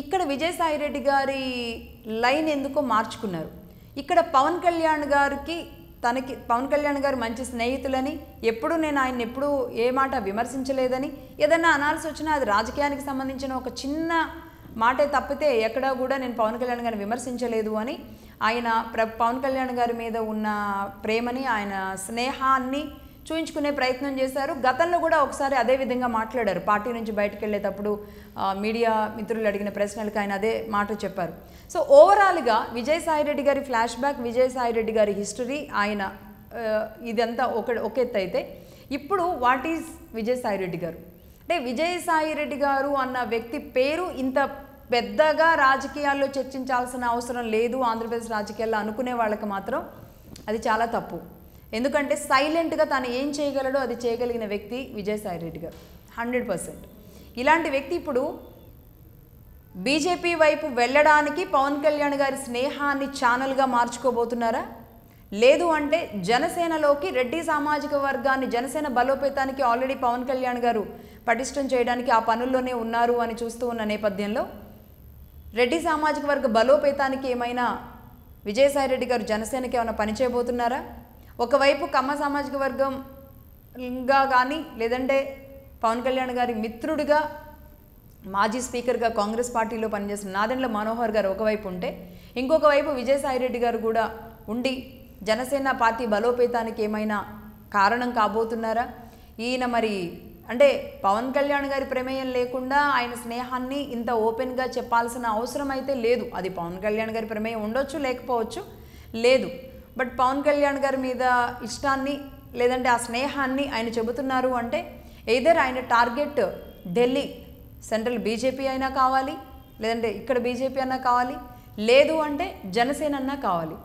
ఇక్కడ విజయసాయిరెడ్డి గారి లైన్ ఎందుకో మార్చుకున్నారు. ఇక్కడ పవన్ కళ్యాణ్ గారికి పవన్ కళ్యాణ్ గారు మంచి స్నేహితులని, ఎప్పుడు నేను ఆయన ఎప్పుడు ఏ మాట విమర్శించలేదని, ఏదన్నా అనాల్సి వచ్చినా అది రాజకీయానికి సంబంధించిన ఒక చిన్న మాటే తప్పితే ఎక్కడా కూడా నేను పవన్ కళ్యాణ్ గారిని విమర్శించలేదు అని ఆయన పవన్ కళ్యాణ్ గారి మీద ఉన్న ప్రేమని, ఆయన స్నేహాన్ని చూయించుకునే ప్రయత్నం చేశారు. గతంలో కూడా ఒకసారి అదే విధంగా మాట్లాడారు. పార్టీ నుంచి బయటకు వెళ్ళేటప్పుడు మీడియా మిత్రులు అడిగిన ప్రశ్నలకు ఆయన అదే మాట చెప్పారు. సో ఓవరాల్గా విజయసాయిరెడ్డి గారి ఫ్లాష్ బ్యాక్, విజయసాయిరెడ్డి గారి హిస్టరీ, ఆయన ఇదంతా ఒక ఎత్తు అయితే, ఇప్పుడు వాట్ ఈజ్ విజయసాయిరెడ్డి గారు అంటే, విజయసాయిరెడ్డి గారు అన్న వ్యక్తి పేరు ఇంత పెద్దగా రాజకీయాల్లో చర్చించాల్సిన అవసరం లేదు ఆంధ్రప్రదేశ్ రాజకీయాల్లో అనుకునే వాళ్ళకి మాత్రం అది చాలా తప్పు. ఎందుకంటే సైలెంట్గా తను ఏం చేయగలడో అది చేయగలిగిన వ్యక్తి విజయసాయిరెడ్డి గారు 100%. ఇలాంటి వ్యక్తి ఇప్పుడు బీజేపీ వైపు వెళ్ళడానికి పవన్ కళ్యాణ్ గారి స్నేహాన్ని ఛానల్గా మార్చుకోబోతున్నారా? లేదు అంటే జనసేనలోకి రెడ్డి సామాజిక వర్గాన్ని, జనసేన బలోపేతానికి ఆల్రెడీ పవన్ కళ్యాణ్ గారు పటిష్టం చేయడానికి ఆ పనుల్లోనే ఉన్నారు అని చూస్తూ ఉన్న నేపథ్యంలో రెడ్డి సామాజిక వర్గ బలోపేతానికి ఏమైనా విజయసాయిరెడ్డి గారు జనసేనకి ఏమైనా పని చేయబోతున్నారా? ఒకవైపు కమ్మ సామాజిక వర్గంగా కానీ, లేదంటే పవన్ కళ్యాణ్ గారి మిత్రుడిగా, మాజీ స్పీకర్గా కాంగ్రెస్ పార్టీలో పనిచేసిన నాదెండ్ల మనోహర్ గారు ఒకవైపు ఉంటే, ఇంకొక వైపు విజయసాయిరెడ్డి గారు కూడా ఉండి జనసేన పార్టీ బలోపేతానికి ఏమైనా కారణం కాబోతున్నారా? ఈయన మరి అంటే పవన్ కళ్యాణ్ గారి ప్రమేయం లేకుండా ఆయన స్నేహాన్ని ఇంత ఓపెన్గా చెప్పాల్సిన అవసరం అయితే లేదు. అది పవన్ కళ్యాణ్ గారి ప్రమేయం ఉండొచ్చు, లేకపోవచ్చు, లేదు. బట్ పవన్ కళ్యాణ్ గారి మీద ఇష్టాన్ని, లేదంటే ఆ స్నేహాన్ని ఆయన చెబుతున్నారు అంటే ఎయిదర్ ఆయన టార్గెట్ ఢిల్లీ సెంట్రల్ బీజేపీ అయినా కావాలి, లేదంటే ఇక్కడ బీజేపీ అన్నా కావాలి, లేదు అంటే జనసేన అన్నా కావాలి.